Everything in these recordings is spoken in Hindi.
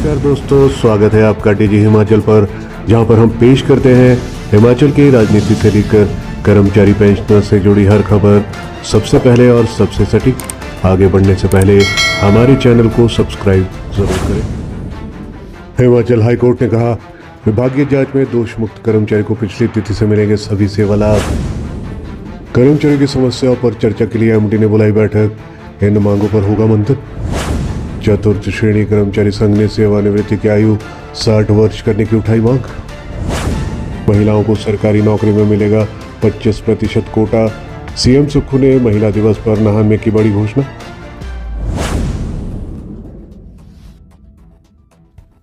नमस्कार दोस्तों, स्वागत है आपका डीजी हिमाचल पर, जहां पर हम पेश करते हैं हिमाचल की राजनीति से लेकर कर्मचारी पेंशनर से जुड़ी हर खबर सबसे पहले और सबसे सटीक। आगे बढ़ने से पहले हमारे चैनल को सब्सक्राइब जरूर करें। हिमाचल हाईकोर्ट ने कहा, विभागीय जांच में दोष मुक्त कर्मचारी को पिछली तिथि से मिलेंगे सभी सेवा लाभ। कर्मचारियों की समस्याओं पर चर्चा के लिए एमडी ने बुलाई बैठक, इन मांगों पर होगा मंथन। चतुर्थ श्रेणी कर्मचारी संघ ने सेवानिवृत्ति की आयु 60 वर्ष करने की उठाई मांग। महिलाओं को सरकारी नौकरी में मिलेगा 25% कोटा, सीएम सुक्खू ने महिला दिवस पर नाहन में की बड़ी घोषणा।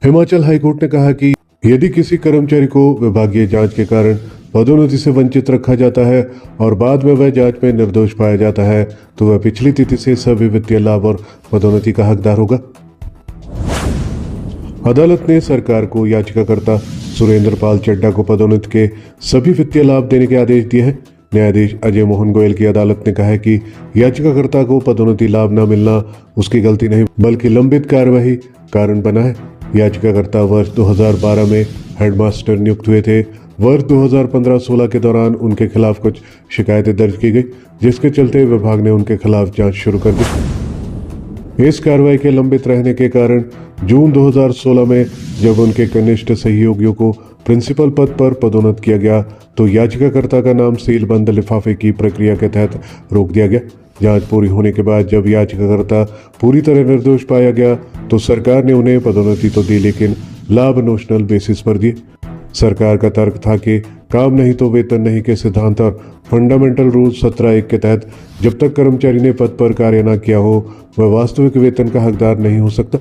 हिमाचल हाईकोर्ट ने कहा कि यदि किसी कर्मचारी को विभागीय जांच के कारण पदोन्नति से वंचित रखा जाता है और बाद में वह जांच में निर्दोष पाया जाता है तो वह पिछली तिथि से सभी वित्तीय लाभ और पदोन्नति का हकदार होगा। अदालत ने सरकार को याचिकाकर्ता सुरेंद्र पाल चड्ढा को पदोन्नति के सभी वित्तीय लाभ देने के आदेश दिए हैं। न्यायाधीश अजय मोहन गोयल की अदालत ने कहा है कि याचिकाकर्ता को पदोन्नति लाभ न मिलना उसकी गलती नहीं बल्कि लंबित कार्यवाही कारण बना है। याचिकाकर्ता वर्ष 2012 में हेडमास्टर नियुक्त हुए थे। वर्ष 2015-16 के दौरान उनके खिलाफ कुछ शिकायतें दर्ज की गई, जिसके चलते विभाग ने उनके खिलाफ जांच शुरू कर दी। इस कार्रवाई के लंबित रहने के कारण जून 2016 में जब उनके कनिष्ठ सहयोगियों को प्रिंसिपल पद पर पदोन्नत किया गया तो याचिकाकर्ता का नाम सील बंद लिफाफे की प्रक्रिया के तहत रोक दिया गया। जांच पूरी होने के बाद जब याचिकाकर्ता पूरी तरह निर्दोष पाया गया तो सरकार ने उन्हें पदोन्नति तो दी, लेकिन लाभ नोशनल बेसिस पर दिए। सरकार का तर्क था कि काम नहीं तो वेतन नहीं के सिद्धांत और फंडामेंटल रूल 17(1) के तहत जब तक कर्मचारी ने पद पर कार्य न किया हो वह वास्तविक वेतन का हकदार नहीं हो सकता।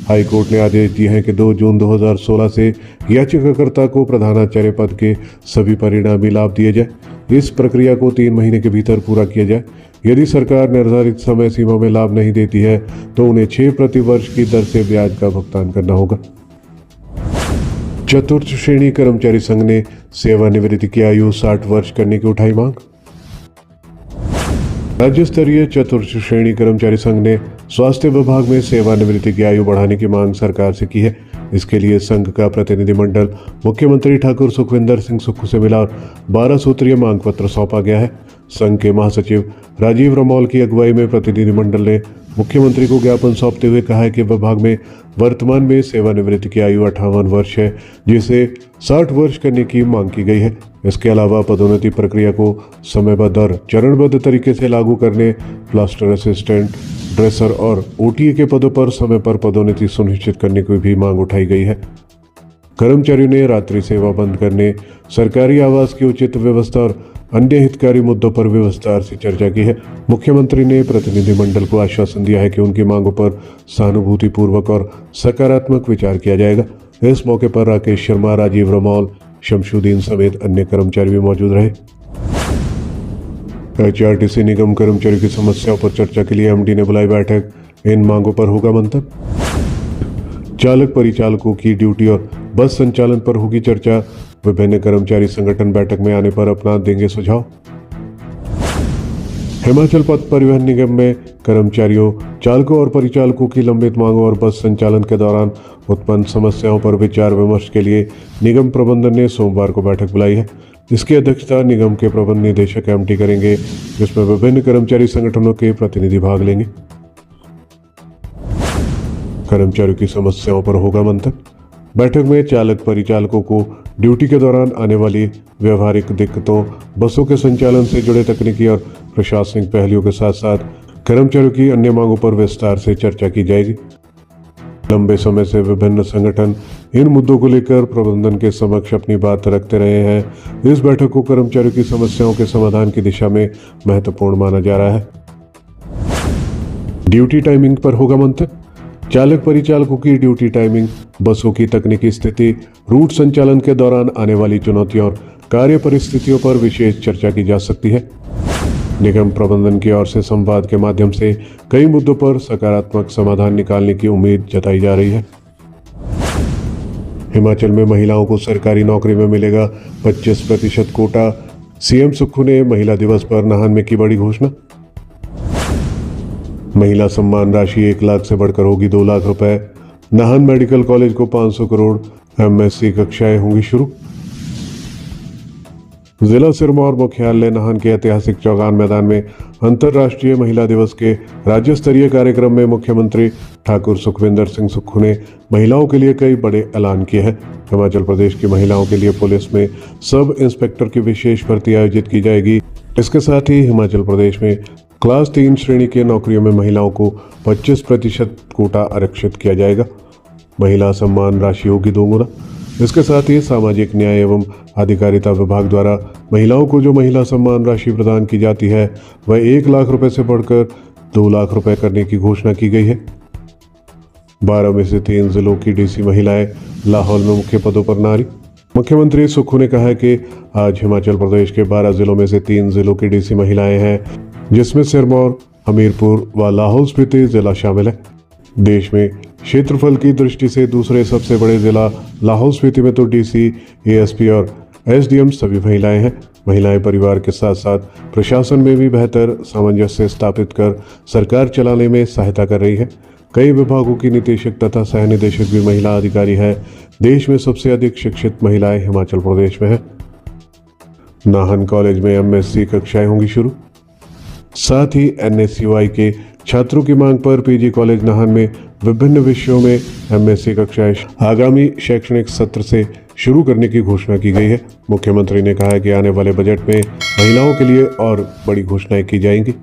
हाईकोर्ट ने आदेश दिए हैं कि 2 जून 2016 से याचिकाकर्ता को प्रधानाचार्य पद के सभी परिणामी लाभ दिए जाए। इस प्रक्रिया को 3 महीने के भीतर पूरा किया जाए। यदि सरकार निर्धारित समय सीमा में लाभ नहीं देती है तो उन्हें 6 प्रति वर्ष की दर से ब्याज का भुगतान करना होगा। चतुर्थ श्रेणी कर्मचारी संघ ने सेवानिवृत्ति की आयु 60 वर्ष करने की उठाई मांग। राज्य स्तरीय चतुर्थ श्रेणी कर्मचारी संघ ने स्वास्थ्य विभाग में सेवानिवृत्ति की आयु बढ़ाने की मांग सरकार से की है। इसके लिए संघ का प्रतिनिधिमंडल मुख्यमंत्री ठाकुर सुखविंदर सिंह सुक्खू से मिला और 12 सूत्रीय मांग पत्र सौंपा गया है। संघ के महासचिव राजीव रमौल की अगुवाई में प्रतिनिधिमंडल ने मुख्यमंत्री को ज्ञापन सौंपते हुए कहा है कि विभाग में वर्तमान में सेवानिवृत्ति की आयु 58 वर्ष है, जिसे 60 वर्ष करने की मांग की गई है। इसके अलावा पदोन्नति प्रक्रिया को समयबद्ध और चरणबद्ध तरीके से लागू करने, प्लास्टर असिस्टेंट, ड्रेसर और ओटीए के पदों पर समय पर पदोन्नति सुनिश्चित करने की भी मांग उठाई गई है। कर्मचारियों ने रात्रि सेवा बंद करने, सरकारी आवास की उचित व्यवस्था और अन्य हितकारी मुद्दों पर भी विस्तार से चर्चा की है। मुख्यमंत्री ने प्रतिनिधिमंडल को आश्वासन दिया है कि उनकी मांगों पर सहानुभूतिपूर्वक और सकारात्मक विचार किया जाएगा। इस मौके पर राकेश शर्मा, राजीव रमौल, शमशुद्दीन समेत अन्य कर्मचारी भी मौजूद रहे। एचआरटीसी निगम कर्मचारियों की समस्याओं पर चर्चा के लिए एमडी ने बुलाई बैठक, इन मांगों पर होगा मंथन। चालक परिचालकों की ड्यूटी और बस संचालन पर होगी चर्चा, विभिन्न कर्मचारी संगठन बैठक में आने पर अपना देंगे सुझाव। हिमाचल पथ परिवहन निगम में कर्मचारियों, चालकों और परिचालकों की लंबित मांगों और बस संचालन के दौरान उत्पन्न समस्याओं पर विचार विमर्श के लिए निगम प्रबंधन ने सोमवार को बैठक बुलाई है। इसकी अध्यक्षता निगम के प्रबंध निदेशक एमटी करेंगे, जिसमें विभिन्न कर्मचारी संगठनों के प्रतिनिधि भाग लेंगे। कर्मचारियों की समस्याओं पर होगा मंथन। बैठक में चालक परिचालकों को ड्यूटी के दौरान आने वाली व्यवहारिक दिक्कतों, बसों के संचालन से जुड़े तकनीकी और प्रशासनिक पहलुओं के साथ साथ कर्मचारियों की अन्य मांगों पर विस्तार से चर्चा की जाएगी। लंबे समय से विभिन्न संगठन इन मुद्दों को लेकर प्रबंधन के समक्ष अपनी बात रखते रहे हैं। इस बैठक को कर्मचारियों की समस्याओं के समाधान की दिशा में महत्वपूर्ण माना जा रहा है। ड्यूटी टाइमिंग पर होगा मंथन। चालक परिचालकों की ड्यूटी टाइमिंग, बसों की तकनीकी स्थिति, रूट संचालन के दौरान आने वाली चुनौतियों और कार्य परिस्थितियों पर विशेष चर्चा की जा सकती है। निगम प्रबंधन की ओर से संवाद के माध्यम से कई मुद्दों पर सकारात्मक समाधान निकालने की उम्मीद जताई जा रही है। हिमाचल में महिलाओं को सरकारी नौकरी में मिलेगा 25% कोटा, सीएम सुक्खू ने महिला दिवस पर नाहन में की बड़ी घोषणा। महिला सम्मान राशि 1 लाख से बढ़कर होगी 2 लाख रुपए। नाहन मेडिकल कॉलेज को 500 करोड़ एमएससी कक्षाएं होंगी शुरू। जिला सिरमौर मुख्यालय नाहन के ऐतिहासिक चौगान मैदान में अंतर्राष्ट्रीय महिला दिवस के राज्य स्तरीय कार्यक्रम में मुख्यमंत्री ठाकुर सुखविंदर सिंह सुक्खू ने महिलाओं के लिए कई बड़े ऐलान किए हैं। हिमाचल प्रदेश की महिलाओं के लिए पुलिस में सब इंस्पेक्टर की विशेष भर्ती आयोजित की जाएगी। इसके साथ ही हिमाचल प्रदेश में क्लास 3 श्रेणी की नौकरियों में महिलाओं को 25% कोटा आरक्षित किया जाएगा। महिला सम्मान राशि होगी 2 गुना। इसके साथ ही सामाजिक न्याय एवं अधिकारिता विभाग द्वारा महिलाओं को जो महिला सम्मान राशि प्रदान की जाती है वह 1 लाख रुपए से बढ़कर 2 लाख रुपए करने की घोषणा की गई है। 12 में से 3 जिलों की डीसी महिलाएं लाहौल में मुख्य पदों पर नारी। मुख्यमंत्री सुक्खू ने कहा कि आज हिमाचल प्रदेश के 12 जिलों में से 3 जिलों की डीसी महिलाएं हैं, जिसमें सिरमौर, हमीरपुर व लाहौल स्पीति जिला शामिल है। देश में क्षेत्रफल की दृष्टि से दूसरे सबसे बड़े जिला लाहौल स्पीति में तो डीसी, एएसपी और एसडीएम सभी महिलाएं हैं। महिलाएं परिवार के साथ साथ प्रशासन में भी बेहतर सामंजस्य स्थापित कर सरकार चलाने में सहायता कर रही है। कई विभागों की निदेशक तथा सह निदेशक भी महिला अधिकारी है। देश में सबसे अधिक शिक्षित महिलाएं हिमाचल प्रदेश में है। नाहन कॉलेज में एमएससी कक्षाएं होंगी शुरू। साथ ही एनएसयूआई के छात्रों की मांग पर पीजी कॉलेज नाहन में विभिन्न विषयों में एमएससी कक्षाएं आगामी शैक्षणिक सत्र से शुरू करने की घोषणा की गई है। मुख्यमंत्री ने कहा कि आने वाले बजट में महिलाओं के लिए और बड़ी घोषणाएं की जाएंगी।